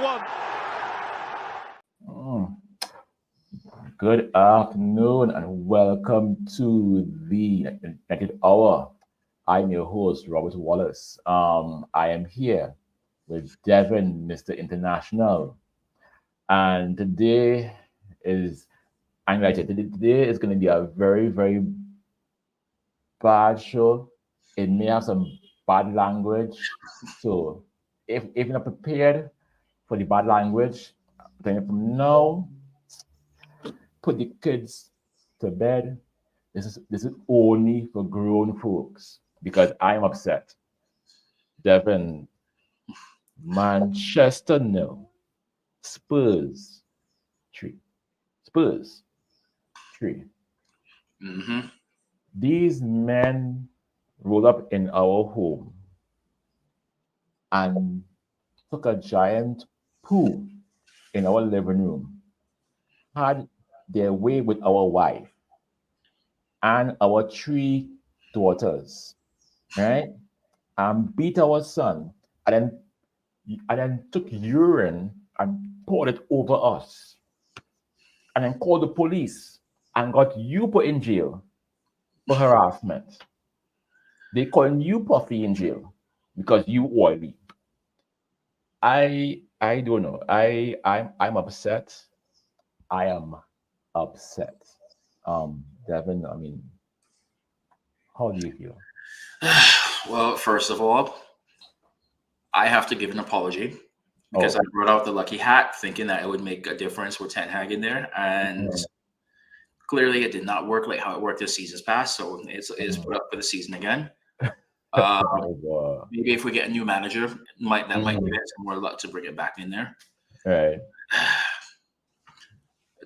1. Good afternoon and welcome to the United Hour. I'm your host, Robert Wallace. I am here with Devin, Mr. International, and is today is going to be a very, very bad show. It may have some bad language. So if you're not prepared for the bad language, then from now, put the kids to bed. This is only for grown folks because I'm upset. Devin, Manchester nil, Spurs 3. Spurs 3. Mm-hmm. These men rolled up in our home and took a giant poo in our living room, had their way with our wife and our 3 daughters, right? And beat our son, and then took urine and poured it over us, and then called the police and got you put in jail for harassment. They calling you Puffy in jail because you oily. I don't know. I'm upset. I am upset. Devin, I mean, how do you feel? Well, first of all, I have to give an apology because I brought out the lucky hat thinking that it would make a difference with Ten Hag in there, and clearly it did not work like how it worked this season's past. So it's put up for the season again. Maybe if we get a new manager, might give it some more luck to bring it back in there. Right.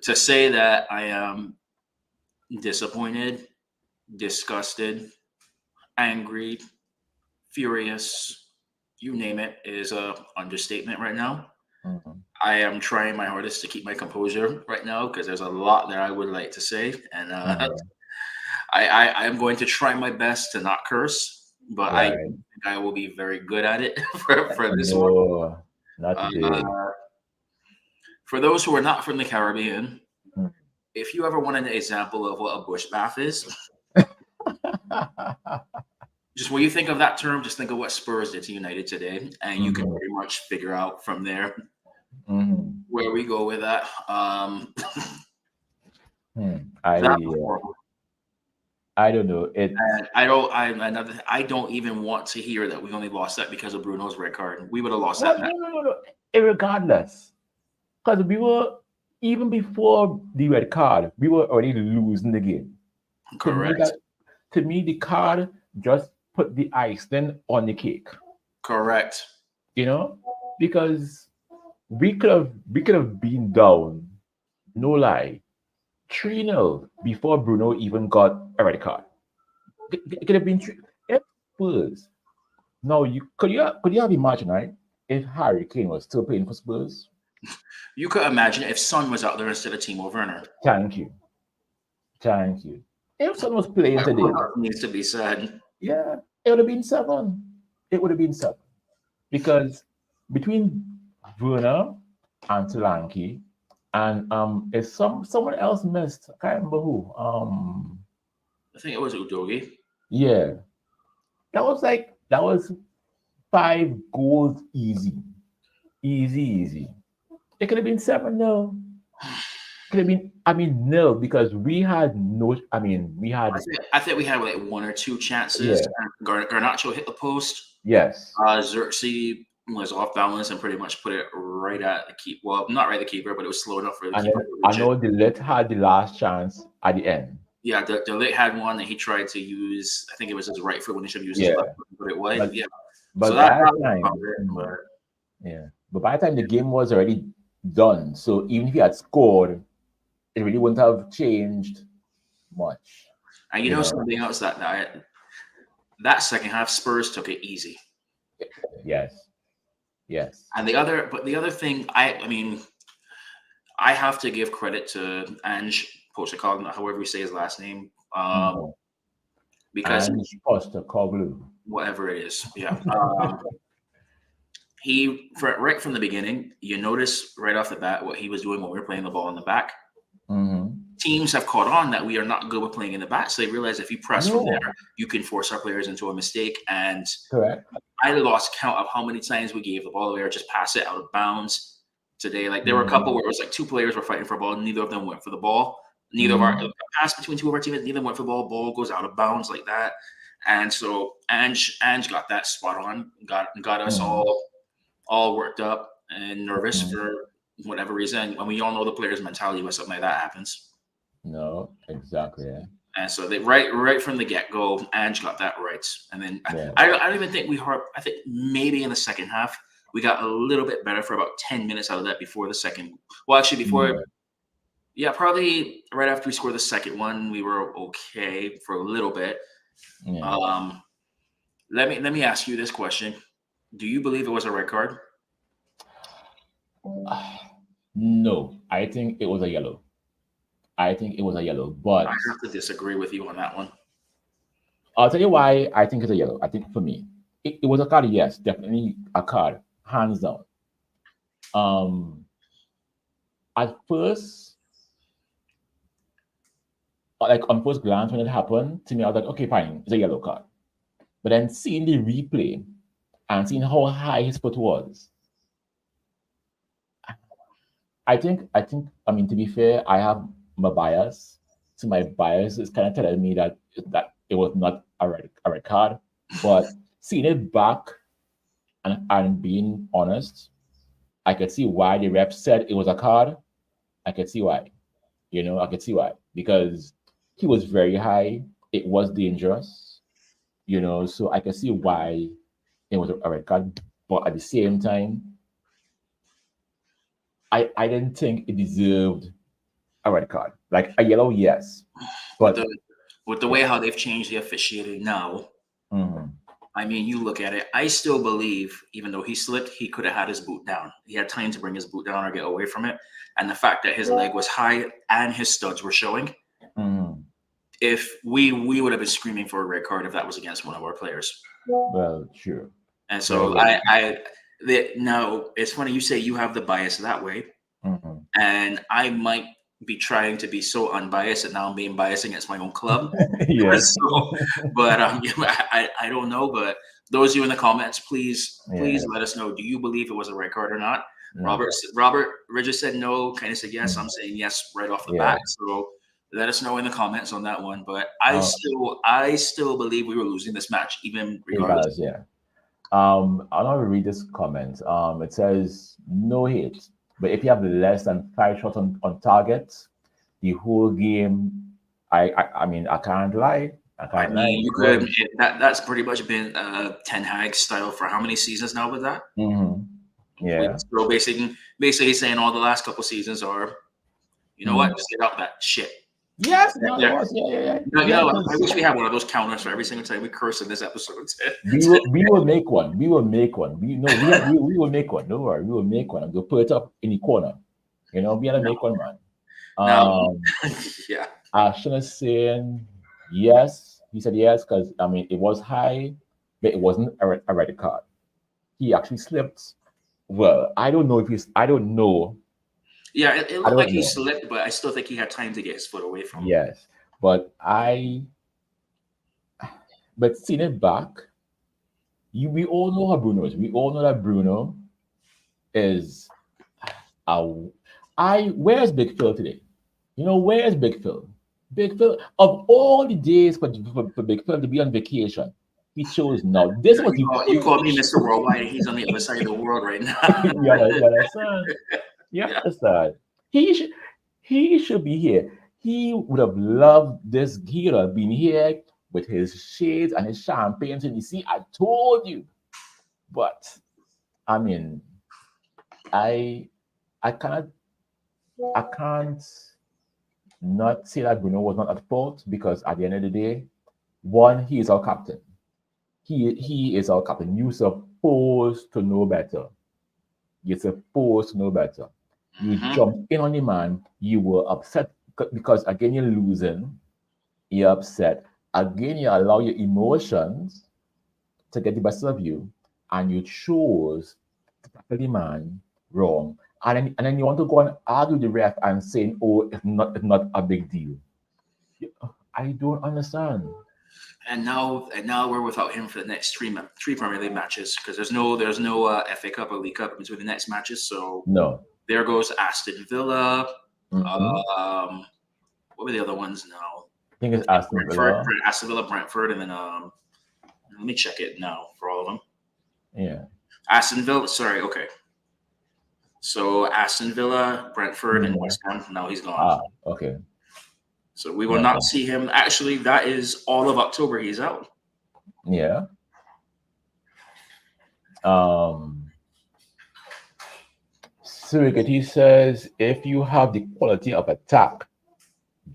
To say that I am disappointed, disgusted, angry, furious, you name it, is a understatement right now. I am trying my hardest to keep my composure right now because there's a lot that I would like to say, and I am going to try my best to not curse, but I think I will be very good at it for this one. Not today. For those who are not from the Caribbean, if you ever want an example of what a bush bath is, just when you think of that term, just think of what Spurs did to United today, and you can pretty much figure out from there where we go with that. I don't know. I don't even want to hear that we only lost that because of Bruno's red card. We would have lost that. No. Irregardless, because we were, even before the red card, we were already losing the game. Correct. To me, the card just put the icing on the cake. Correct. You know, because we could have been down, no lie, 3-0 before Bruno even got a red card. It could have been 3. If Spurs. Now could you have imagined, right? If Harry Kane was still playing for Spurs? You could imagine if Son was out there instead of Timo Werner. Thank you. If Son was playing today, needs to be said. Yeah, it would have been 7. It would have been 7 because between Werner and Solanke, and if someone else missed, I can't remember who. I think it was Udogi. Yeah, that was 5 goals easy. It could have been 7 though. Could have been, nil, because we had no. I think we had like 1 or 2 chances. Yeah. Garnacho hit the post. Yes. Xerxes was off balance and pretty much put it right at the keeper. Well, not right at the keeper, but it was slow enough for the keeper. I know De Ligt had the last chance at the end. Yeah, De Ligt had one that he tried to use. I think it was his right foot when he should have used his left foot, but it was. But so by the time the game was already done, so even if he had scored, it really wouldn't have changed much. And you know something else that second half, Spurs took it easy. Yes. And the other thing, I have to give credit to Ange Postecoglou, however you say his last name, because Postecoglou, whatever it is, yeah. right from the beginning, you notice right off the bat what he was doing when we were playing the ball in the back. Mm-hmm. Teams have caught on that we are not good with playing in the back, so they realize if you press from No, there, you can force our players into a mistake. And correct. I lost count of how many times we gave the ball away or just pass it out of bounds today. Like there were a couple Mm-hmm. where it was like two players were fighting for a ball, neither of them went for the ball. Neither of our Mm-hmm. pass between two of our teammates, neither went for the ball. Ball goes out of bounds like that, and so Ange got that spot on, got us Mm-hmm. all worked up and nervous Mm-hmm. for whatever reason. And we all know the players' mentality when something like that happens. No, exactly. Yeah. And so they right from the get go, Ange got that right. And then Yeah. I don't even think we harp. I think maybe in the second half we got a little bit better for about 10 minutes out of that before the second. Well, actually, Yeah. yeah, probably right after we scored the second one, we were okay for a little bit. Yeah. Um, let me ask you this question: do you believe it was a red card? No, I think it was a yellow. I think it was a yellow, I but have to disagree with you on that one. I'll tell you why I think it's a yellow. I think for me, it was a card. Yes, definitely a card, hands down. Um, at first, like on first glance when it happened to me, I was like, okay, fine, it's a yellow card. But then seeing the replay and seeing how high his foot was, I mean, to be fair, I have my bias. So my bias is kind of telling me that it was not a red card. But seeing it back and being honest, I could see why the rep said it was a card. I could see why. I could see why. Because he was very high. It was dangerous, so I could see why it was a red card. But at the same time, I didn't think it deserved a red card. Like a yellow, yes. With But the with the way yeah. how they've changed the officiating now, Mhm. I mean, you look at it. I still believe, even though he slipped, he could have had his boot down. He had time to bring his boot down or get away from it. And the fact that his leg was high and his studs were showing, Mhm. if we would have been screaming for a red card if that was against one of our players. Well, true. And Very, so very true. now it's funny you say you have the bias that way, Mhm. and I might be trying to be so unbiased that now I'm being biased against my own club. Yes. So, but I don't know. But those of you in the comments, please Yes. let us know. Do you believe it was a red card or not? No. Robert Regis said no. Kind of said yes. I'm Mhm. saying yes right off the Yeah. bat. So let us know in the comments on that one. But Uh, I still believe we were losing this match, even regardless. regardless, yeah. I'll not read this comment. It says no hit, but if you have less than 5 shots on target, the whole game, I mean, I can't lie. I I can't lie. mean, you It could was. that's pretty much been Ten Hag style for how many seasons now with that? Hmm. Yeah. So basically saying all the last couple seasons are, you know what, Mhm. just get out that shit. Yes, no, it Yeah. was. Yeah, yeah, yeah. You Yeah, know, I because wish we had one of those counters for every single time we curse in this episode. we will make one. We will make one. We will make one. Don't worry, we will make one. And we'll put it up in the corner. We gotta No, make one, man. now, Um, yeah, Ashton is saying yes. He said yes because I mean it was high, but it wasn't a red card. He actually slipped. Well, I don't know if he's. I don't know. yeah, it I looked like don't he know. slipped, but I still think he had time to get his foot away from him. Yes, but seeing it back, we all know how Bruno is. We all know that Bruno is. Uh, where's Big Phil today? Where's Big Phil? Big Phil, of all the days for Big Phil to be on vacation, he chose now. This was the You call me Mr. Worldwide, and he's on the other side of the world right now. you understand? You Yeah, understand? He should he should be here. He would have loved this. He would have been here with his shades and his champagne. And you see, I told you. But I mean, I I cannot I can't not say that Bruno was not at fault because at the end of the day, one, he is our captain. He is our captain. You're supposed to know better. You're supposed to know better. You hmm jumped in on the man. You were upset because again you're losing. You're upset. Again, you allow your emotions to get the best of you, and you chose tackle the man wrong, and then you want to go and argue the ref and saying, "Oh, it's not a big deal." I don't understand. And now we're without him for the next three Premier League matches because there's no FA Cup or League Cup between the next matches. So No. there goes Aston Villa. Mm-hmm. What were the other ones now? I think it's Aston Villa. Aston Villa, Brentford, and then let me check it now for all of them. Yeah. Aston Villa, sorry, okay. So Aston Villa, Brentford, and Mhm. West Ham. Now he's gone. Ah, okay. So we will not Okay. see him. Actually, that is all of October. He's out. Yeah. Um, Surrogate says if you have the quality of attack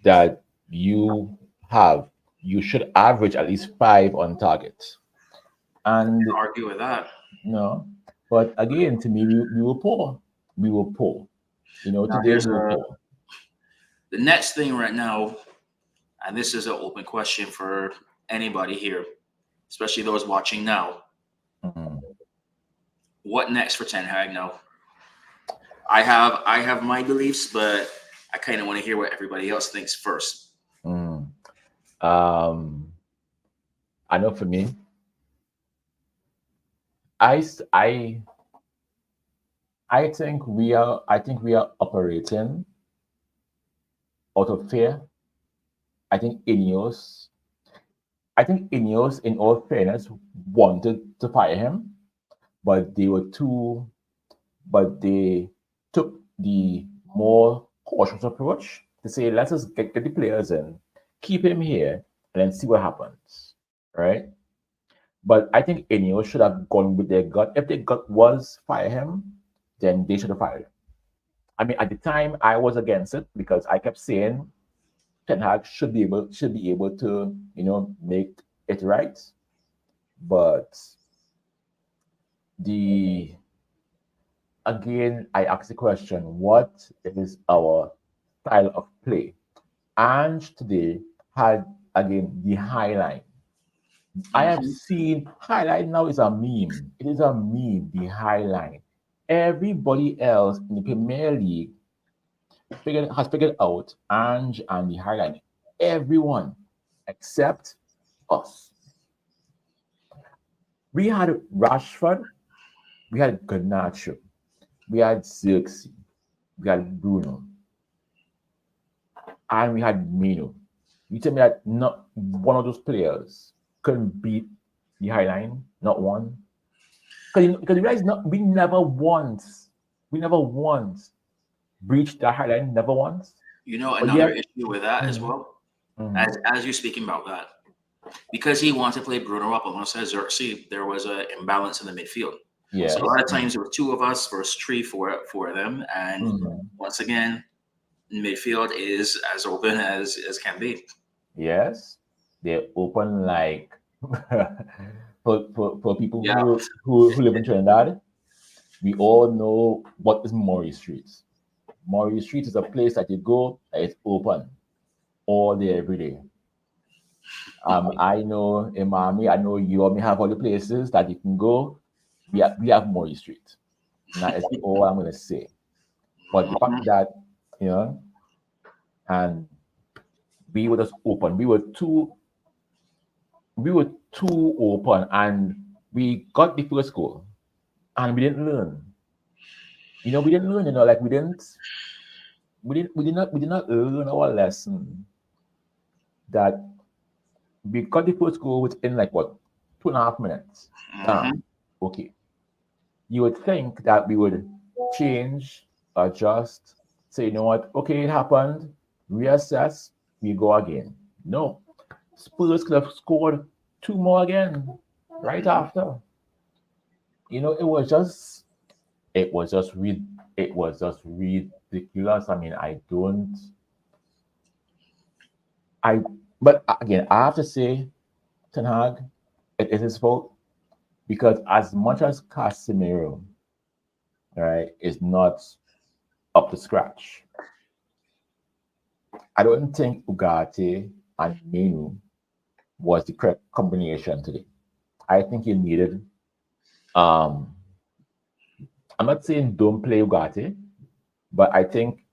that you have, you should average at least 5 on target. And Argue with that. no, but again, to me, we were poor. We were poor. Now Today here's we were poor. the next thing right now, and this is an open question for anybody here, especially those watching now. Mm, What next for Ten Hag now? I have my beliefs, but I kind of want to hear what everybody else thinks first. mm. Um, I know for me, I, s- I think we are operating out of fear. I think Ineos, in all fairness, wanted to fire him, but they took the more cautious approach to say, let's just get the players in, keep him here, and then see what happens, right? But I think Ineos should have gone with their gut. If their gut was fire him, then they should have fired him. I mean, at the time, I was against it because I kept saying Ten Hag should be able to make it right. But the again, I ask the question: what is our style of play? And today had again the highlight. I have Hmm. seen highlight now is a meme. It is a meme. The highlight. Everybody else in the Premier League has figured out Ange and the highlight. Everyone except us. We had Rashford, we had Garnacho, we had Xerxes, we had Bruno, and we had Mino. You tell me that not one of those players couldn't beat the high line, not one. Because you realize we never once breached the high line, never once. But Another yet, issue with that as mhm, well, mhm, as you're speaking about that, because he wanted to play Bruno up alongside Xerxes, there was an imbalance in the midfield. So a yes, lot of times there were two of us versus three, four of them, and mhm, once again, midfield is as open as can be. yes, they're open like for people Yeah. who live in Trinidad. We all know what is Murray Street. Murray Street is a place that you go that is open all day, every day. I know Imami, I know you all may have other places that you can go. We have Murray Street. And that is all I'm gonna say. But the fact Mhm. that, you know, and we were just open. We were too open and we got the first goal and we didn't learn. We didn't learn, like we did not learn our lesson that we got the first goal within like what 2.5 minutes. Mhm. Okay. You would think that we would change, adjust, say, you know what, okay, it happened, reassess, we go again. No. Spurs could have scored two more again right Mhm. after. It was just ridiculous. I mean, I but again, I have to say, Ten Hag, it is his fault because as much as Casemiro, right, is not up to scratch, I don't think Ugarte and Menu was the correct combination today. I think you needed um I'm not saying don't play Ugarte, but I think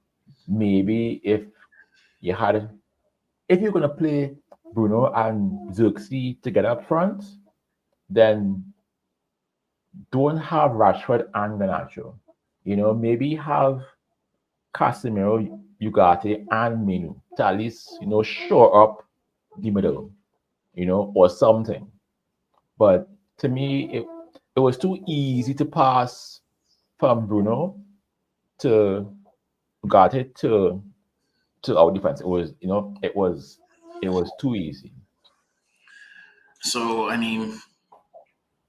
maybe you had if you're gonna play Bruno and Xerxes together up front, then don't have Rashford and Garnacho. Maybe have Casemiro, Ugarte, and Minu to at least shore up the middle, or something. But to me, it was too easy to pass from Bruno to Ugarte to our defense. It was too easy. So, I mean,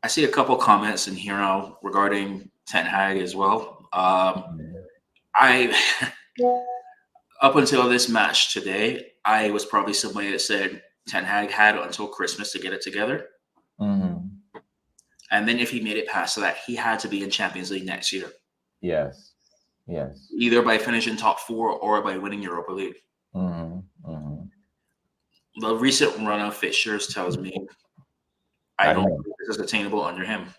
I see a couple comments in here now regarding Ten Hag as well. I up until this match today, I was probably somebody that said Ten Hag had until Christmas to get it together. Mm-hmm. And then if he made it past that, he had to be in Champions League next year. Yes. Yes. Either by finishing top 4 or by winning Europa League. Mm-hmm. Mm-hmm. The recent run of fixtures tells me I don't think this is attainable under him.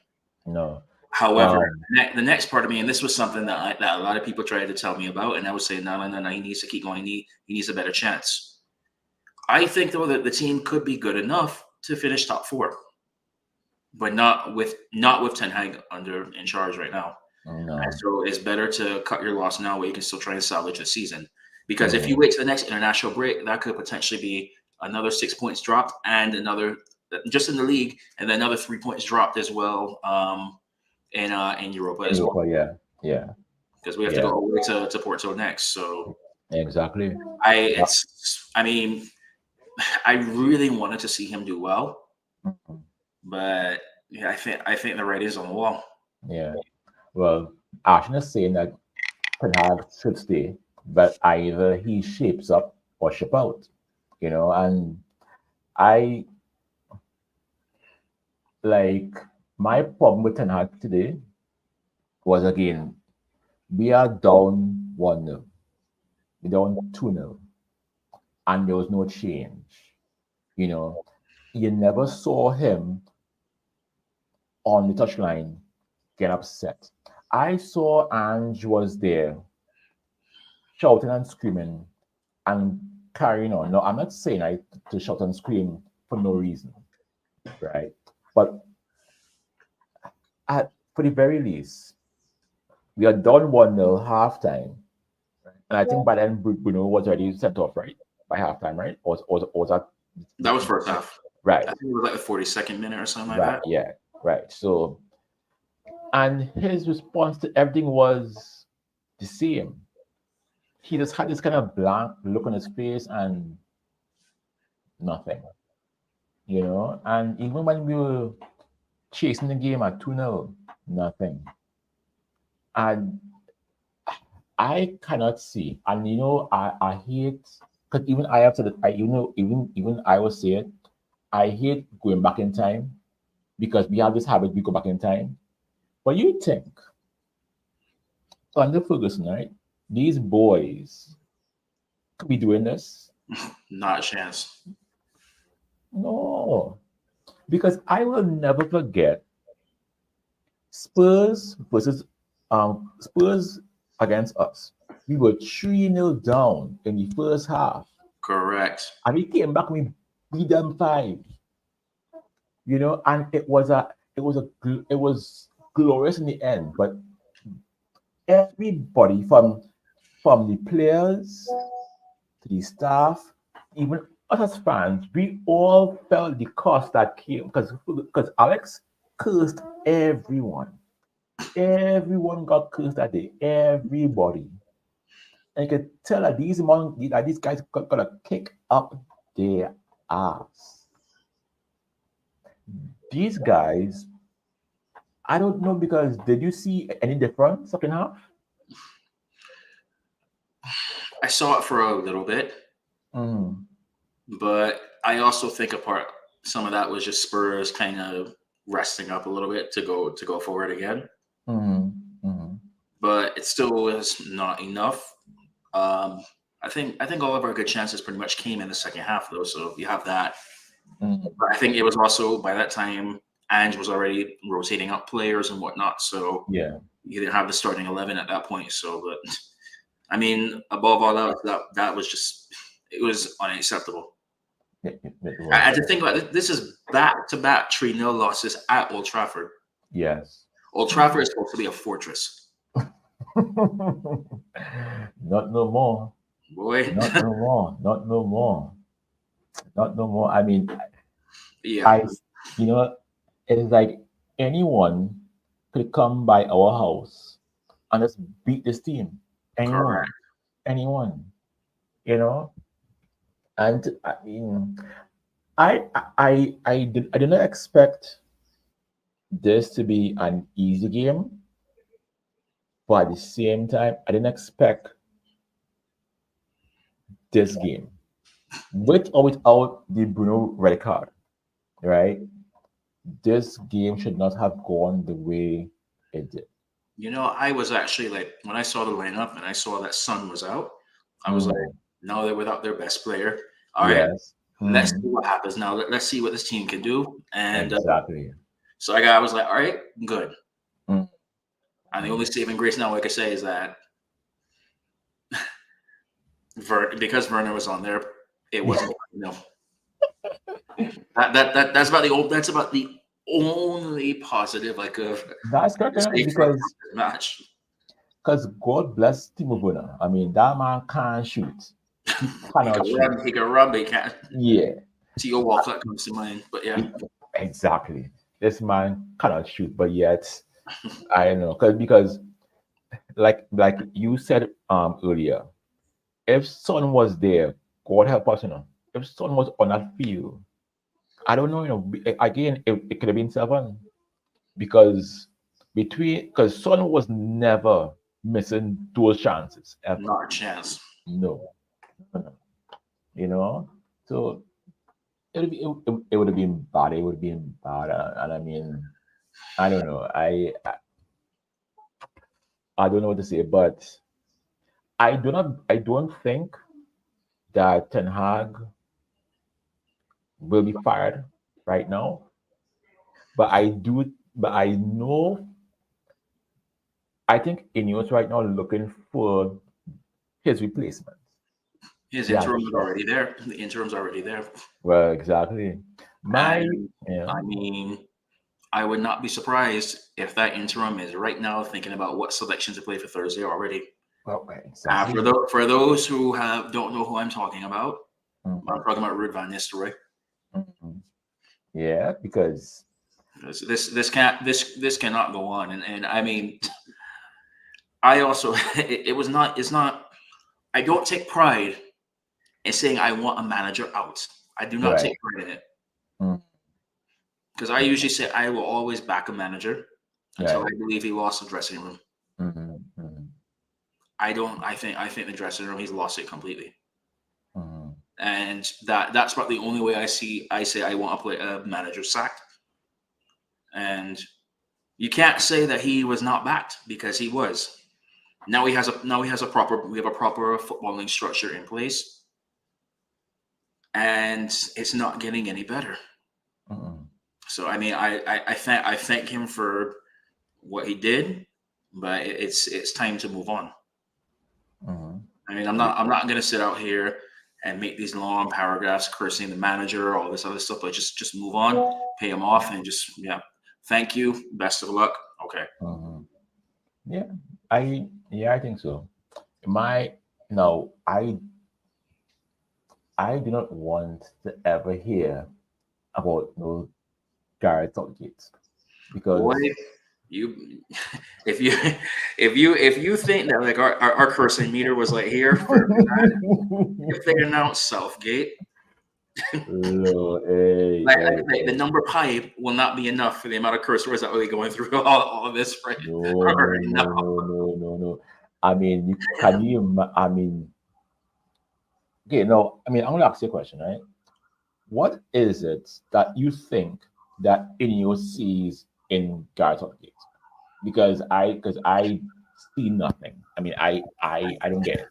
No. However, the next part of me, and this was something that a lot of people tried to tell me about, and I was saying, no, he needs to keep going. He needs a better chance. I think, though, that the team could be good enough to finish top 4, but not with Ten Hag in charge right now. No. And so it's better to cut your loss now where you can still try and salvage the season. Because if you wait to the next international break, that could potentially be another 6 points dropped and another just in the league, and then another 3 points dropped as well in Europa as well. Yeah. Because we have to go all the way to Porto next. So exactly. I really wanted to see him do well, but yeah, I think the writing's on the wall. Yeah. Well, Ashton is saying that Ten Hag should stay, but either he shapes up or ship out. And I my problem with Ten Hag today was again, we are down 1-0. We're down 2-0. And there was no change. You never saw him on the touchline get upset. I saw Ange was there shouting and screaming and carrying on. No, I'm not saying to shout and scream for no reason, right? But for the very least, we are down 1-0 halftime. And I think by then Bruno was already sent off, right? By halftime, right? Or was that? That was first half. Right. I think it was like the 42nd minute or something like Right. that. Yeah. Right. So, and his response to everything was the same. He just had this kind of blank look on his face and nothing, And even when we were chasing the game at 2-0, nothing. And I cannot see, and I hate, because even I have said it. Even I will say it. I hate going back in time because we have this habit. We go back in time, but you think under Ferguson, right? These boys could be doing this? Not a chance. No, because I will never forget Spurs versus Spurs against us. We were 3-0 down in the first half. Correct. And we came back and we beat them 5. And it was glorious in the end. But everybody from the players to the staff, even us as fans, we all felt the cost that came because Alex cursed everyone. Everyone got cursed that day. Everybody. And you could tell that these guys gonna kick up their ass. These guys, I don't know, because did you see any difference second half? I saw it for a little bit, but I also think some of that was just Spurs kind of resting up a little bit to go forward again. But it still was not enough. I think all of our good chances pretty much came in the second half, though. So you have that. But I think it was also by that time Ange was already rotating out players and whatnot, so Yeah. you didn't have the starting 11 at that point. So, but I mean, above all else, that was just it was unacceptable. It I was. had to think about it. This is back-to-back 3-0 losses at Old Trafford. Yes. Old Trafford is supposed to be a fortress. Not no more. Boy, Not no more. Not no more. Not no more. I mean, yeah, I, you know, it's like anyone could come by our house and just beat this team. correct. Anyone, anyone, you know. And I mean, I did not expect this to be an easy game, but at the same time, I didn't expect this game with or without the Bruno red card, right? This game should not have gone the way it did. I was actually like when I saw the lineup and I saw that Sun was out, I was like, Mm, no, they're without their best player. All right, yes. let's see Mm, what happens now. Let's see what this team can do. And exactly. so I was like, all right, good. Mm, And the mm. only saving grace now, like I say, is that because Werner was on there, it wasn't that's about the only positive I could That's correct, say from because this match. God bless Timo Werner. I mean, that man can't shoot. He He cannot can shoot. run, he can run, but he can't. Yeah, Theo Walcott comes to mind, but yeah, he- exactly. This man cannot shoot, but yet I don't know because like you said earlier, if Son was there, God help us, if Son was on that field, I don't know, again, it could have been seven because because Son was never missing those chances ever. not a chance. No, no, you know. So it would have been bad. It would have been bad, and I mean, I don't know. I don't know what to say, but I don't think that Ten Hag will be fired right now. But I know, I think Ineos right now looking for his replacement. His Yeah, interim is sure. already there. The interim's already there, Well, exactly. My, and yeah, I mean, I would not be surprised if that interim is right now thinking about what selections to play for Thursday already. well, exactly. For those who don't know who I'm talking about, I'm Mhm, talking about Ruud van Nistelrooy. mhm. Yeah, because This cannot go on, and I mean, I also it was not it's not. I don't take pride in saying I want a manager out. I do not take right. pride in it Mm, because I usually say I will always back a manager until I right. believe he lost the dressing room. Mhm, mhm, I don't. I think the dressing room he's lost it completely, mhm. and that's about the only way I see. I say I want to play a manager sacked, and you can't say that he was not backed because he was. Now he has a proper we have a proper footballing structure in place, and it's not getting any better. Mhm, So I mean, I thank him for what he did, but it's time to move on. mhm. I mean, I'm not gonna sit out here and make these long paragraphs cursing the manager, all this other stuff, but just move on, pay him off, and just thank you, best of luck. Okay, Mhm. Yeah, I think so. My no, I do not want to ever hear about no Garrett Southgate boy, because you if you if you think that like our cursing meter was like here for if they announce Southgate, Lord, hey, hey, like the hey. number pi will not be enough for the amount of curse words that will be going through all of this right, No, right no, now. no, no, no, no, no. I mean, can you? I mean, okay, no. I mean, I'm gonna ask you a question, right? What is it that you think that Ineos sees in Gareth Southgate? Because I see nothing. I mean, I don't get it.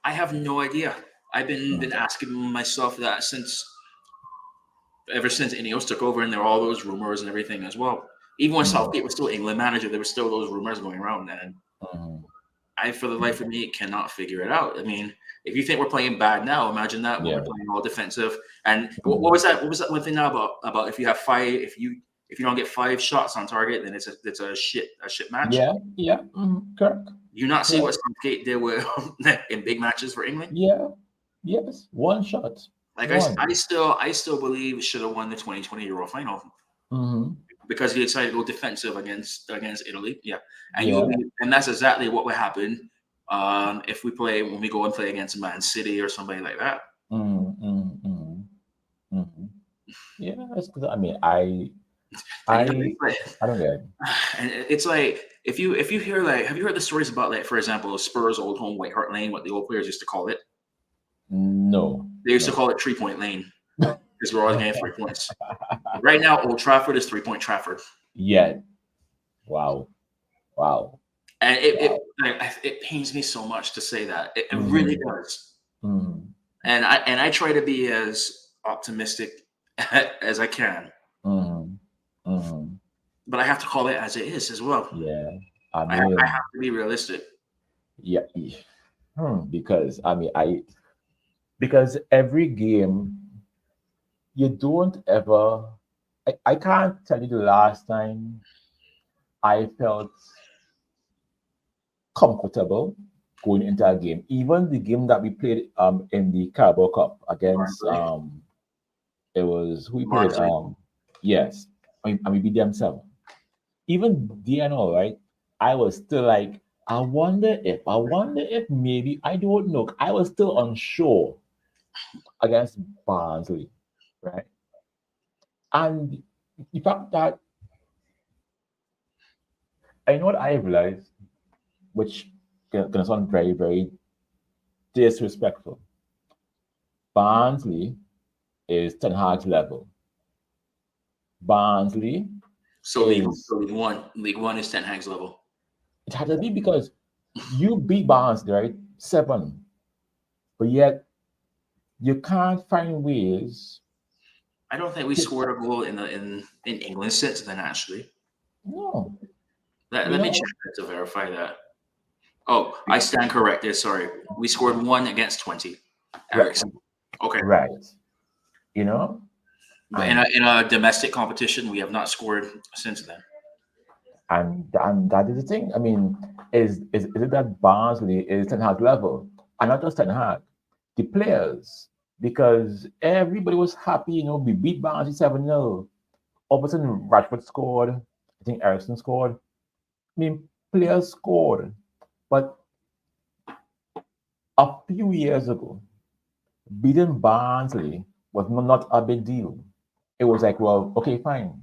I have no idea. I've been Mm, asking myself that since ever since Ineos took over, and there were all those rumors and everything as well. Even when Mm, Southgate was still England manager, there were still those rumors going around. And mm, I, for the life of me, cannot figure it out. I mean, if you think we're playing bad now, imagine that when we're yeah. playing all defensive. And what Mm, was that? What was that one thing now about if you have five, if you don't get 5 shots on target, then it's a shit match. yeah. Yeah. Correct. You not see what Correct. Southgate did with in big matches for England? Yeah. Yes. One shot. Like One. I still believe should have won the 2020 Euro final Mm-hmm. because he decided to go defensive against Italy. Yeah, and Yeah. and that's exactly what would happen if we play when we go and play against Man City or somebody like that. Mm, mm, mm, mm. Yeah. That's good. I mean, And you know, it's like, I don't get it. and it's like if you hear like, have you heard the stories about, like, for example, Spurs old home White Hart Lane, what the old players used to call it? No. They used to No. call it 3 point lane because we're always getting 3 points. Right now, Old Trafford is 3 point Trafford. Yeah. Wow. Wow. And Wow. it pains me so much to say that. It really Mm, does. mm, And I try to be as optimistic as I can, mm, mm. but I have to call it as it is as well. Yeah. I I mean, have to be realistic. yeah. Because I mean, because every game you don't ever. I can't tell you the last time I felt comfortable going into a game. Even the game that we played in the Carabao Cup against Barnsley, it was who we played Barnsley. yes, I mean beat them 7. Even DNO, right? I was still like, I wonder if maybe I don't know. I was still unsure against Barnsley, right? And the fact that I know what I realized, which can sound very, very disrespectful. Barnsley is Ten Hag's level. Barnsley So is League One is Ten Hag's level. it had to be because you beat Barnsley, right? 7, but yet you can't find ways. I don't think we To, scored a goal in England since then. Actually, no, you let me check know, that to verify that. Oh, I stand corrected. Sorry, we scored 1 against 20. right, Ericsson. Okay, right, you know, but and in a domestic competition, we have not scored since then. and that is the thing. I mean, is it that Barnsley is Ten Hag level, and not just Ten Hag, the players, because everybody was happy. We beat Barnsley 7-0. All of a sudden, Rashford scored. I think Ericsson scored. I mean, players scored, but a few years ago, beating Barnsley was not a big deal. It was like, well, okay, fine.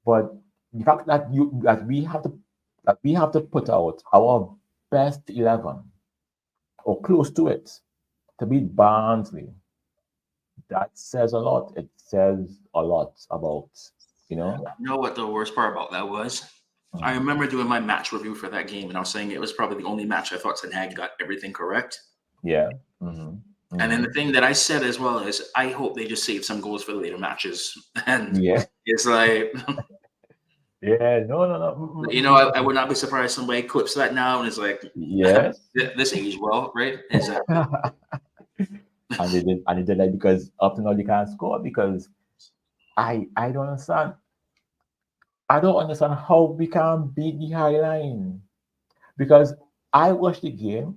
But the fact that we have to put out our best 11 or close to it to beat Barnsley, that says a lot. It says a lot about, you know. You know what the worst part about that was? I Mm, remember doing my match review for that game, and I was saying it was probably the only match I thought Ten Hag got everything correct. yeah. Hmm. And then Hmm. the thing that I said as well is, I hope they just save some goals for the later matches. And Yeah. it's like, Yeah. No. No. No. I would not be surprised somebody clips that now and is like, Yes. this age well, right? Exactly. And they did that because up to now they can't score because I don't understand. I don't understand how we can beat the high line. Because I watched the game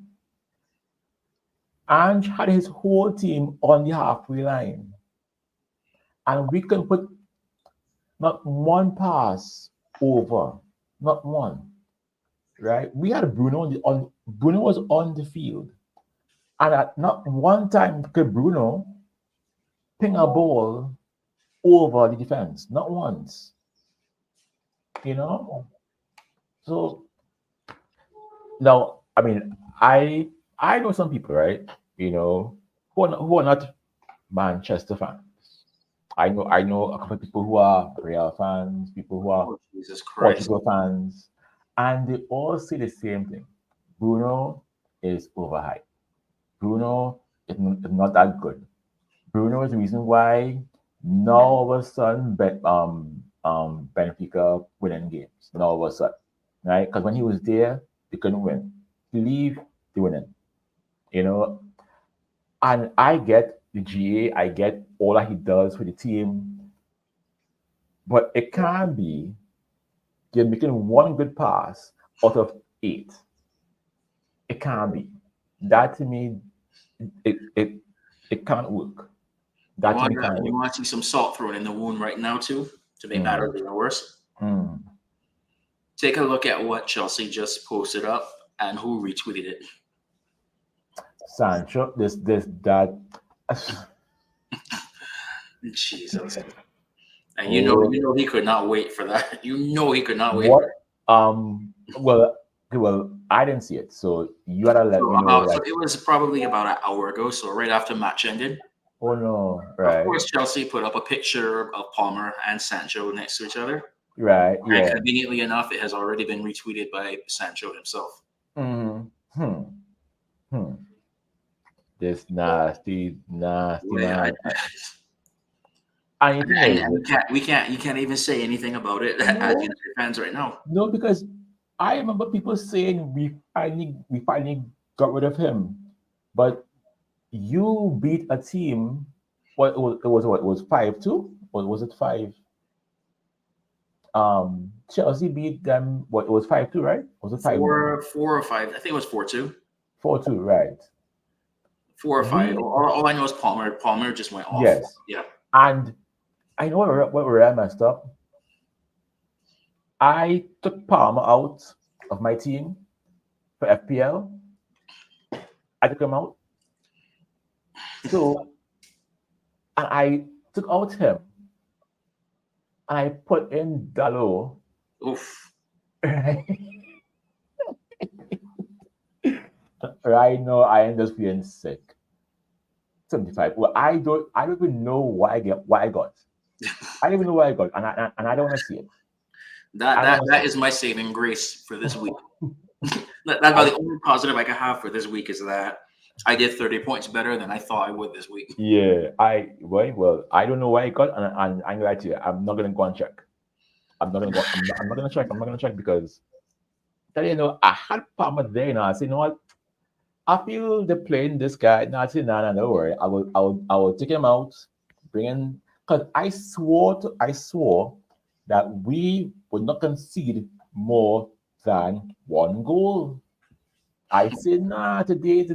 and had his whole team on the halfway line. And we can put not one pass over. Not one. Right? We had Bruno on Bruno was on the field. And at not one time could Bruno ping a ball over the defense. Not once. You know? So now, I mean, I know some people, right? Who are not Manchester fans. I know a couple of people who are Real fans, people who are Oh, Jesus Christ. Portugal fans, and they all say the same thing. Bruno is overhyped. Bruno is not that good. Bruno is the reason why Now all of a sudden, Benfica winning games. Now all of a sudden, right? Because when he was there, they couldn't win. He leave, they winning. You know, and I get the GA, I get all that he does for the team, but it can't be you're making one good pass out of eight. It can't be. That to me, it it it can't work. You That to want me to can't you work. want to see some salt thrown in the wound right now too to make Mm, matters even worse. mm. Take a look at what Chelsea just posted up and who retweeted it. Sancho, this, that. Jesus. And Oh, you know he could not wait for that. You know he could not wait what? for it. Well, okay, well, I didn't see it, so you gotta let me know. So Like, it was probably about an hour ago, so right after match ended. oh no, Of right, course, Chelsea put up a picture of Palmer and Sancho next to each other. right, And yeah. conveniently enough, it has already been retweeted by Sancho himself. Mm, hmm, hmm. This nasty, nasty Wait, I, man. And the thing and is, you can't even say anything about it as no, United fans right now. no, because I remember people saying we finally got rid of him, but you beat a team. What it was what it was 5-2, or was it five? Chelsea beat them. What it was 5-2, right? Was it 5-1? 4 or 5. I think it was 4-2. 4-2, right? 4 or 5. We All I know is Palmer. Palmer just went off. Yes, Yeah. and I know where I messed up. I took Palmer out of my team for FPL. I took him out, so and I took out him and I put in Dalo. Oof. Right, right now I am just feeling sick. 75. Well, I don't even know what I got. I don't even know what I got, and I don't want to see it. I don't want to see That it. is my saving grace for this week. That's about I the only positive I can have for this week is that I did 30 points better than I thought I would this week. Yeah, well, I don't know what I got, and I'm gonna lie to you. I'm not gonna go and check. I'm not gonna go. I'm not gonna check. I'm not gonna check because tell you know I had Palmer there. I said, you know what? I feel they're playing this guy. No, I said, no, no, don't worry. I will take him out, bring in, because I swore that we would not concede more than one goal. I said, nah, today.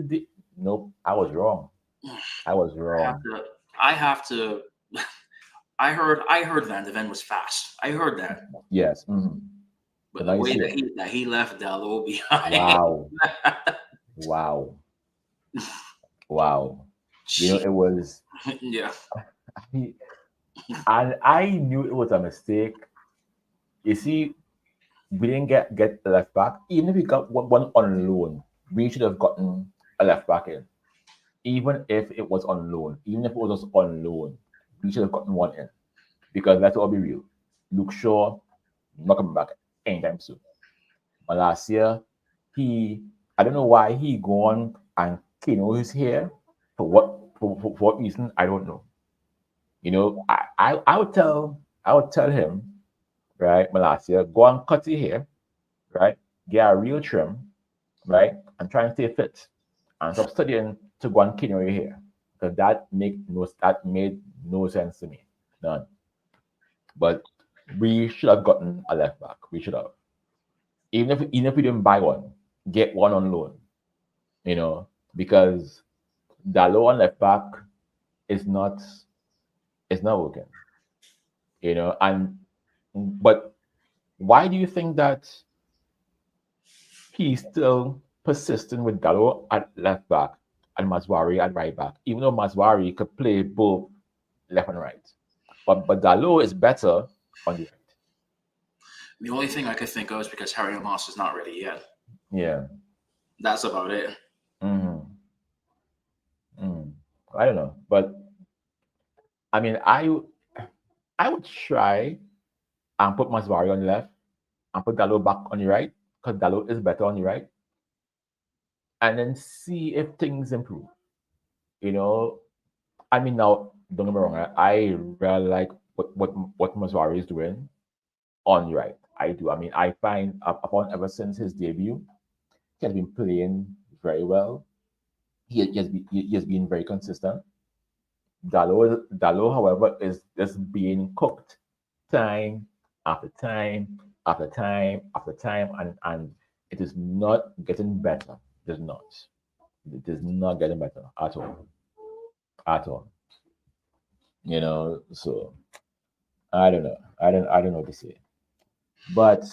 Nope, I was wrong. I was I have wrong. to I have to I heard Van de Ven was fast. I heard that. Yes. But But the now you way see that it. he left Dalot behind. Wow. Wow. Wow. Gee, It was, yeah. and I knew it was a mistake. You see, we didn't get a left back. Even if we got one on loan, we should have gotten a left back in. Even if it was on loan, even if it was just on loan, we should have gotten one in. Because let's all be real. Luke Shaw not coming back anytime soon. But last year, he I don't know why he gone and Kano is here for what reason I don't know. I would tell him, right, Malasia, go and cut your hair, right? Get a real trim, right? And try and stay fit. And stop studying to go and kill your hair. Because that made no sense to me. None. But we should have gotten a left back. We should have. Even if we didn't buy one, get one on loan, you know, because that low on left back is not it's not working, and but why do you think that he's still persistent with Gallo at left back and Maswari at right back, even though Maswari could play both left and right. But Gallo is better on the right. The only thing I could think of is because Harry Moss is not ready yet. Yeah. That's about it. Mm-hmm. Mm. I don't know. But I mean I would try and put Maswari on the left and put Gallo back on the right, because Gallo is better on the right, and then see if things improve. You know, I mean now don't get me wrong. I really like what Mazwari is doing on the right. I do. I mean, I find upon ever since his debut, he has been playing very well. He has been very consistent. Dalo, however, is just being cooked time after time after time after time, and it is not getting better. It is not. It is not getting better at all. At all. So I don't know. I don't know what to say. But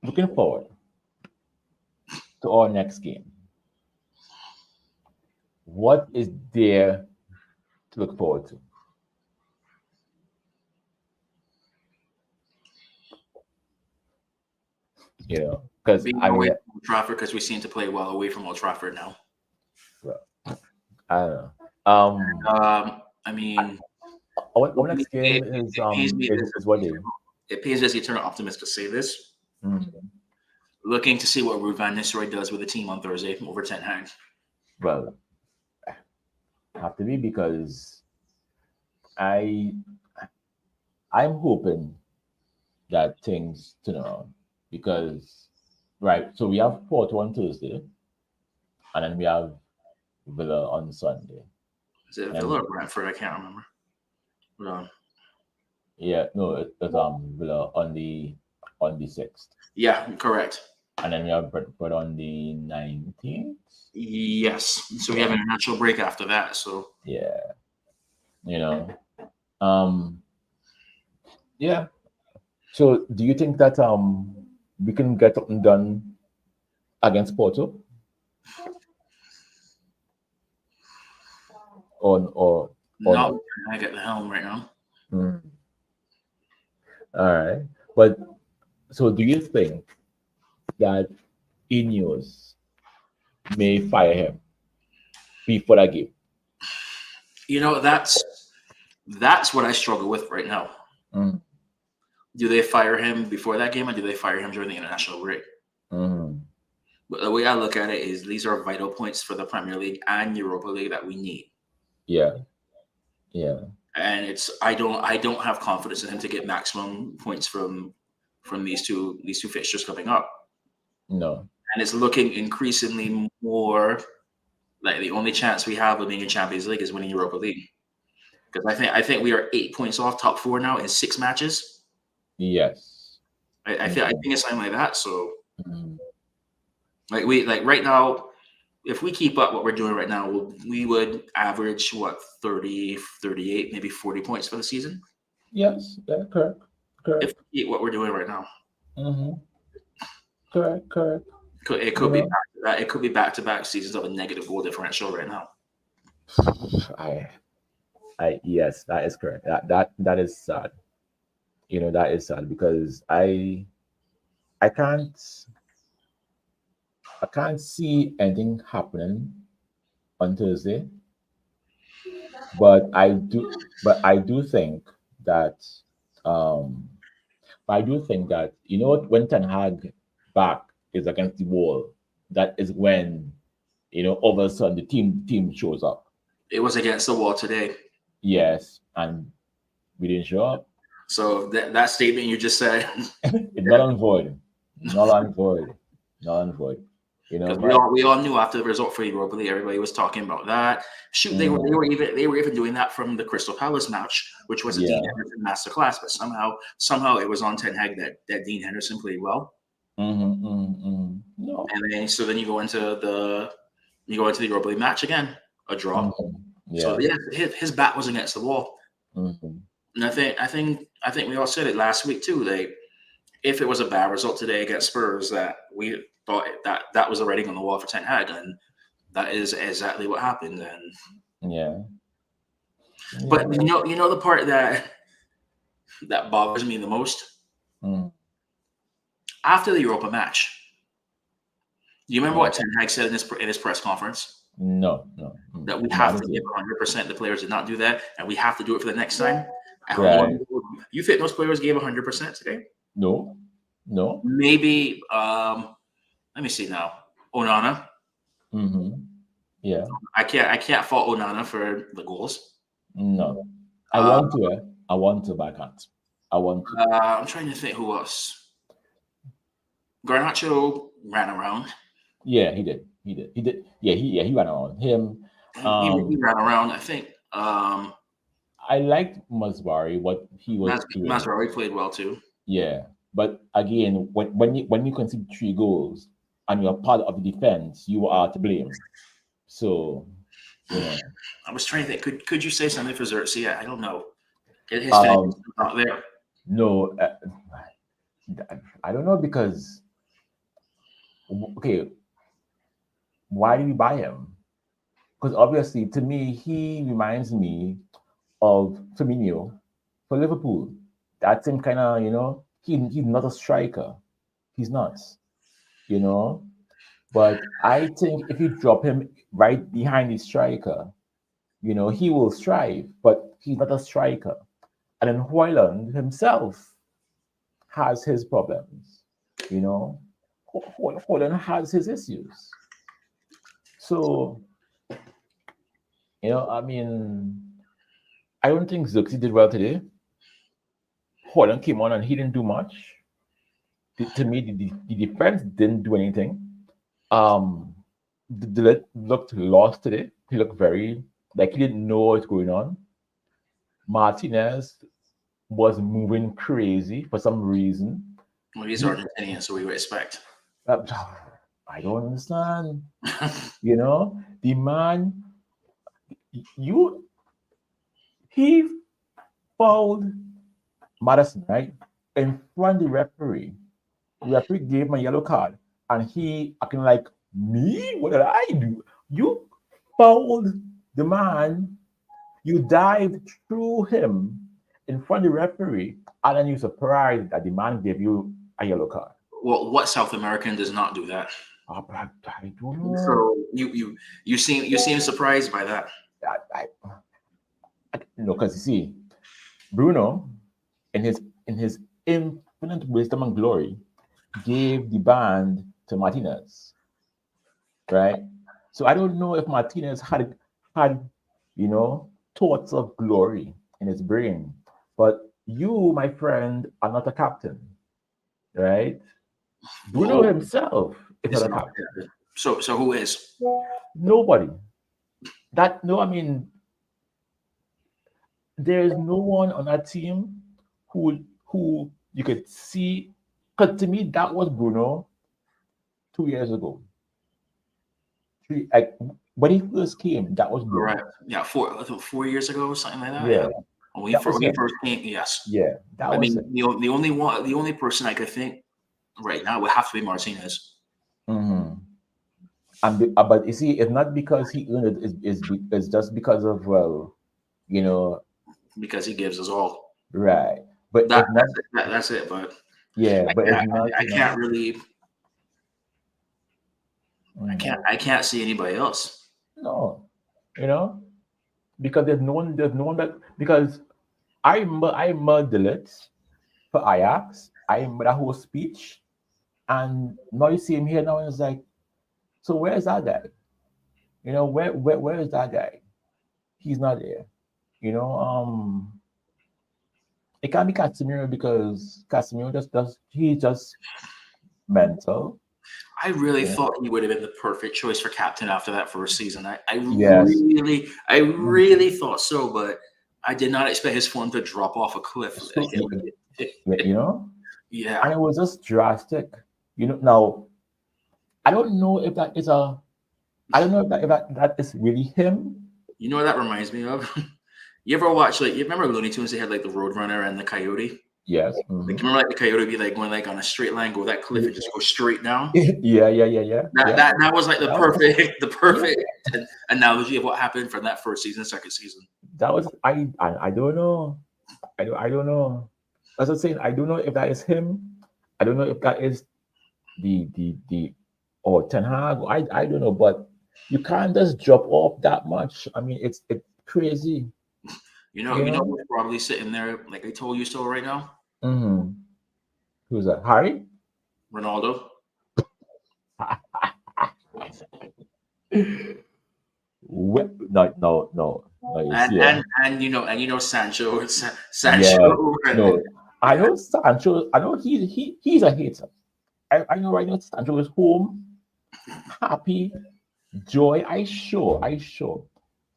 looking forward to our next game, what is there to look forward to? Because Being I away mean, from Old Trafford because we seem to play well away from Old Trafford now. well, I don't know. Um, I mean, our next game it pains me. is what day? It pains me as the eternal optimist to say this. Mm, Looking to see what Ruud van Nistelrooy does with the team on Thursday over Ten Hag. well, have to be because I I'm hoping that things turn around because right. So we have Porto on Thursday, and then we have Villa on Sunday, Is it and Villa or Brentford? I can't remember. Hold on. yeah, no, it's Villa on the 6th, Yeah, correct. and then we have Brentford on the 19th. Yes. So we have Yeah, an natural break after that. So yeah, you know, um, yeah. So do you think that we can get something done against Porto or not not? I get the helm right now. Hmm. All right, but so do you think that Ineos may fire him before that game? You know, that's what I struggle with right now. Mm, Do they fire him before that game or do they fire him during the international break? mm, But the way I look at it is these are vital points for the Premier League and Europa League that we need. yeah, yeah, And I don't have confidence in him to get maximum points from these two fixtures coming up. no, And it's looking increasingly more like the only chance we have of being in Champions League is winning Europa League. Because I think we are 8 points off top four now in 6 matches. yes, I think it's something like that. So mm, like right now, if we keep up what we're doing right now, we would average what 30, 38, maybe 40 points for the season. yes, yeah, correct, correct, If we keep what we're doing right now, hmm, correct, correct. it You could be back know, to that. It could be back-to-back seasons of a negative goal differential right now. I, yes, that is correct. That is sad. That is sad because I can't I can't see anything happening on Thursday, but I do think that um I do think that what, when Ten Hag back is against the wall, that is when all of a sudden the team shows up. It was against the wall today. Yes, and we didn't show up. So that statement you just said, It's not on void, not on void, not on void. because we But all we all knew after the result for Europa League, everybody was talking about that. Shoot, they were they mhm, were even they were even doing that from the Crystal Palace match, which was a Dean yeah, Henderson masterclass. But somehow it was on Ten Hag that Dean Henderson played well. no, And then so then you go into the Europa League match again, a draw. So yeah, yeah, his back was against the wall. mhm, And I think we all said it last week too. If it was a bad result today against Spurs, that we thought that was the writing on the wall for Ten Hag, and that is exactly what happened. And yeah, but yeah, you know the part that bothers me the most mm, after the Europa match. Do you remember yeah, what Ten Hag said in his press conference? no, no, That we no, I have didn't to see give it. 100%. The players did not do that, and we have to do it for the next time. And Right? you think those players gave 100% today? No, no, Maybe. Let me see now. Onana. mm-hmm. Yeah. I can't fault Onana for the goals. No. I Uh, want to. I want to, but I can't. I want to. I'm trying to think who else. Garnacho ran around. Yeah, he did. He did. He did. Yeah, he ran on him. He ran around. I think I liked Maswari, what he was doing. Mazraoui played well too. Yeah. But again, when you concede 3 goals and you're part of the defense, you are to blame. So, you know. I was trying to think. Could you say something for Xerxes? I don't know. His finish is Um not there. no, I don't know because okay, why did we buy him? Because obviously, to me, he reminds me of Firmino for Liverpool. That's him kind of, he's not a striker. He's not, you know. But I think if you drop him right behind the striker, he will strive, but he's not a striker. And then Hoyland himself has his problems, you know. Hoyland has his issues. So, I mean, I don't think Zuxi did well today. Hoyland came on and he didn't do much. To me, the defense didn't do anything. The looked lost today. He looked very like he didn't know what's going on. Martinez was moving crazy for some reason. Well, he's You, Argentinian, so we would expect. uh, I don't understand. The man, you he fouled Madison right in front of the referee. The referee gave him a yellow card, and he acting like me. What did I do? You fouled the man. You dived through him in front of the referee, and then you're surprised that the man gave you a yellow card. Well, what South American does not do that? I don't know. So you seem surprised by that. No, because you see, Bruno, in his infinite wisdom and glory, gave the band to Martinez, right? So I don't know if Martinez had thoughts of glory in his brain, but you, my friend, are not a captain, right? Bruno Well, himself is not it's a not. captain. So who is? Nobody. That no, I mean, there is no one on that team who you could see. Because to me, that was Bruno 2 years ago. Like when he first came, that was Bruno. Correct. Yeah, 4 years ago or something like that. Yeah. Yeah, When he that first, was when he him. first came, yes. Yeah, that I was mean, him. the only person I could think right now would have to be Martinez Hmm. But you see, it's not because he earned it. It's just because of you know, because he gives us all. right. But That it's not. that's it. That's it. But Yeah, I but it's can't. not. I can't really. I can't. Mm, I can't see anybody else. no, you know, because there's no one. There's no one because I remember Dillet for Ajax. I remember that whole speech, and now you see him here now, and it's like, so where's that guy? Where is that guy? He's not there. You know, it can't be Casemiro because Casemiro just does he's just mental. I really You know? thought he would have been the perfect choice for captain after that first season. I Yes. really, I Mhm. really thought so, but I did not expect his form to drop off a cliff. So Yeah, and it was just drastic. Now I don't know if that is a I don't know if that is really him. you know what that reminds me of? You ever watch you remember Looney Tunes? They had like the Roadrunner and the Coyote. Yes. Like you remember like the Coyote would be like going like on a straight line, go that cliff and just go straight down. Yeah. That was like the That was perfect the yeah. perfect analogy of what happened from that first season, second season. That was I don't know. I don't know. As I'm saying, I don't know if that is him. I don't know if that is the or Ten Hag. I don't know, but you can't just drop off that much. I mean, it's crazy, you You know know. who's probably sitting there like I told you so right now? Mm-hmm. Who's that? Harry? Ronaldo. No. You And see, Sancho, yeah, Sancho. no. I Yeah, know Sancho. I know he's a hater. I know right now Sancho is home, happy, joy. I sure.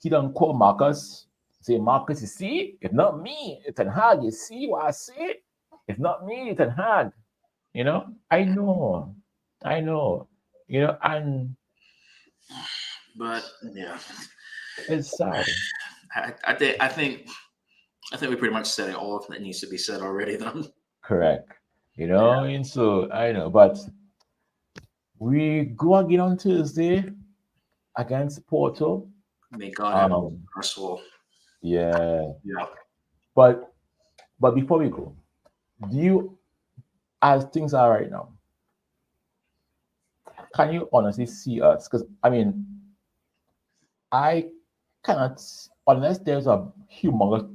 He don't call Marcus. Say Marcus, you see, it's not me, it's Ten Hag. You see what I say? It's not me, it's Ten Hag. I know. And but yeah, it's sad. I think we pretty much said it all that needs to be said already. Then Correct. And so I know, but we go again on Tuesday against Porto. may God have mercy Um, on our soul. yeah, Yeah, but before we go, do you, as things are right now, can you honestly see us? Because I mean, I cannot, unless there's a humongous,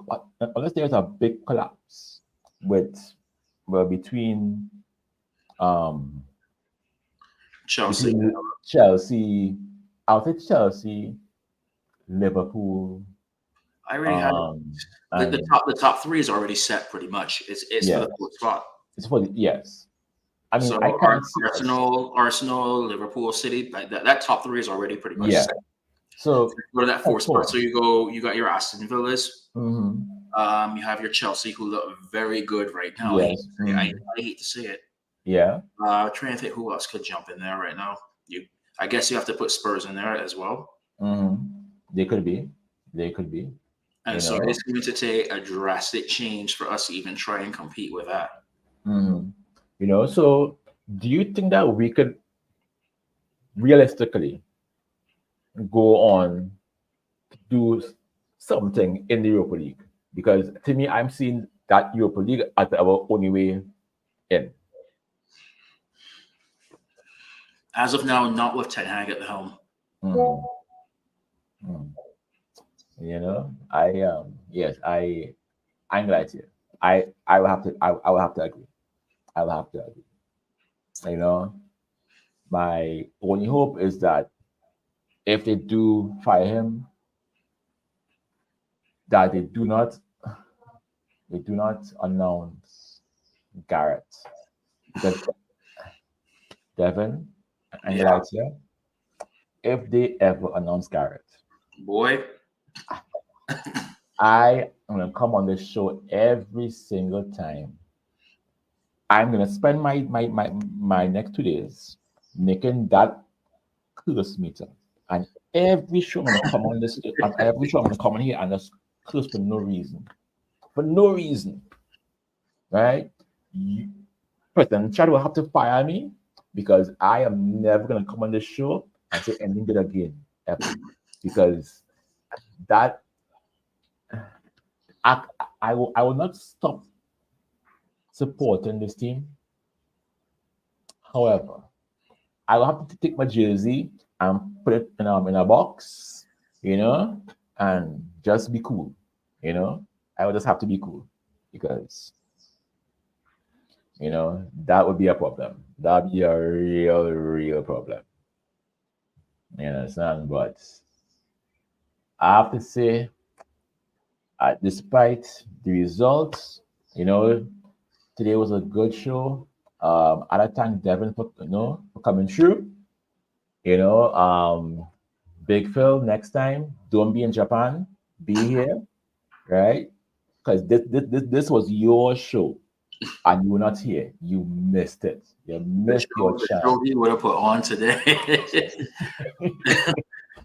unless there's a big collapse with, well, um Chelsea. between Chelsea, I'll say Chelsea, Liverpool, I already had the and top three is already set pretty much. It's for yeah, the fourth spot. it's for the yes. I mean, So I cannot see us. Arsenal, Liverpool, City, like that top three is already pretty much Yeah. set. So Go to that of fourth spot. So course. you got your Aston Villas. Hmm. You have your Chelsea, who look very good right now. Yes. I hate to say it. Yeah. Trying to think who else could jump in there right now. I guess you have to put Spurs in there as well. Hmm. They could be. They could be. And You so know. it's going to take a drastic change for us to even try and compete with that. Hmm. So do you think that we could realistically go on to do something in the Europa League? Because to me, I'm seeing that Europa League as our only way in. As of now, not with Ten Hag at the helm. Mhm. Mhm. Yes, I'm glad to. I will have to I will have to agree. I will have to agree. You know, my only hope is that if they do fire him, that they do not announce Garrett, because Devin, I'm Yeah, glad to. If they ever announce Garrett, boy. I am gonna come on this show every single time. I'm gonna spend my next 2 days making that curse meter. And every show I'm gonna come on this, and every show I'm gonna come on here and just curse for no reason. For no reason, right? You, President Chad will have to fire me because I am never gonna come on this show and say anything good again ever. Because that I, I will not stop supporting this team. However, I will have to take my jersey and put it in a box, you know, and just be cool, you know. I will just have to be cool because that would be a problem. That'd be a real, real problem. You understand? But I have to say, despite the results, you know, today was a good show. I like to thank Devin for coming through. You know, Big Phil, next time, don't be in Japan, be here, right? Because this was your show and you were not here. You missed it. You missed your The show chance. he would have put on today.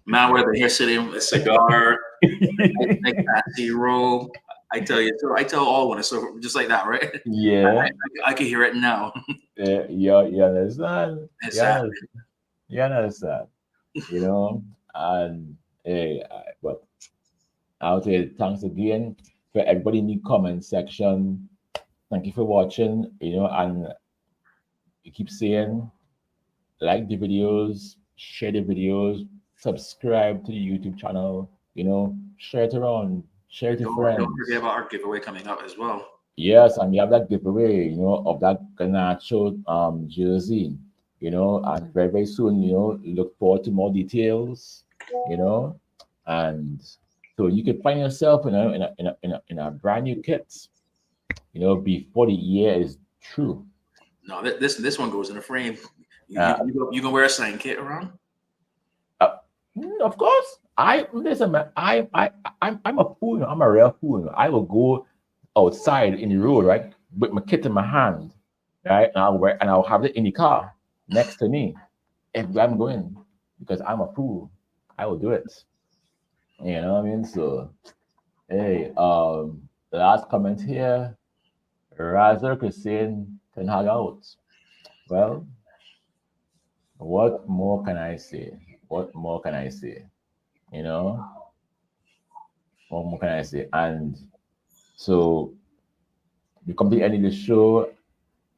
Man would have been here sitting with a cigar, like fancy robe. I tell you, so I tell all when it's so just like that, right? Yeah, I can hear it now. you understand? It's You that. understand? You understand? You know, and hey, but I'll say thanks again for everybody in the comment section. Thank you for watching. And you keep saying like the videos, share the videos, subscribe to the YouTube channel. Share it around, share it to Don't forget friends. about our giveaway coming up as well. Yes, and we have that giveaway, of that Ganacho jersey, and very, very soon, look forward to more details, you know. And so you could find yourself in a brand new kit, before the year is through. No, this one goes in a frame. Uh, You gonna wear a sign kit around? uh, of course, I listen, man. I'm a fool. I'm a real fool. I will go outside in the road, right, with my kit in my hand, right, and I'll have it in the car next to me everywhere I'm going because I'm a fool. I will do it. You know what I mean? So, hey, the last comment here, Razor Hussein Ten Hag out. Well, what more can I say? What more can I say? You know, what more can I say? And so we come to the end of the show,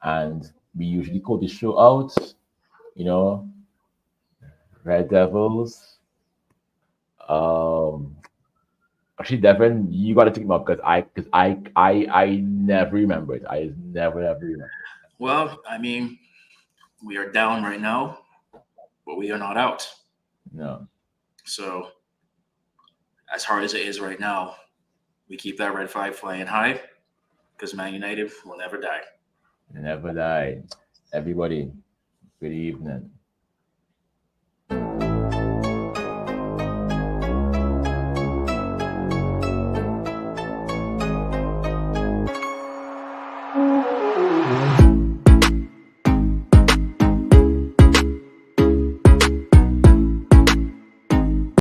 and we usually call the show out. You know, Red Devils. Um, Actually, Devin, you got to take me up because I never remember it. I never ever remember. Well, I mean, we are down right now, but we are not out. No, So as hard as it is right now, we keep that red flag flying high because Man United will never die. never die. Everybody, good evening.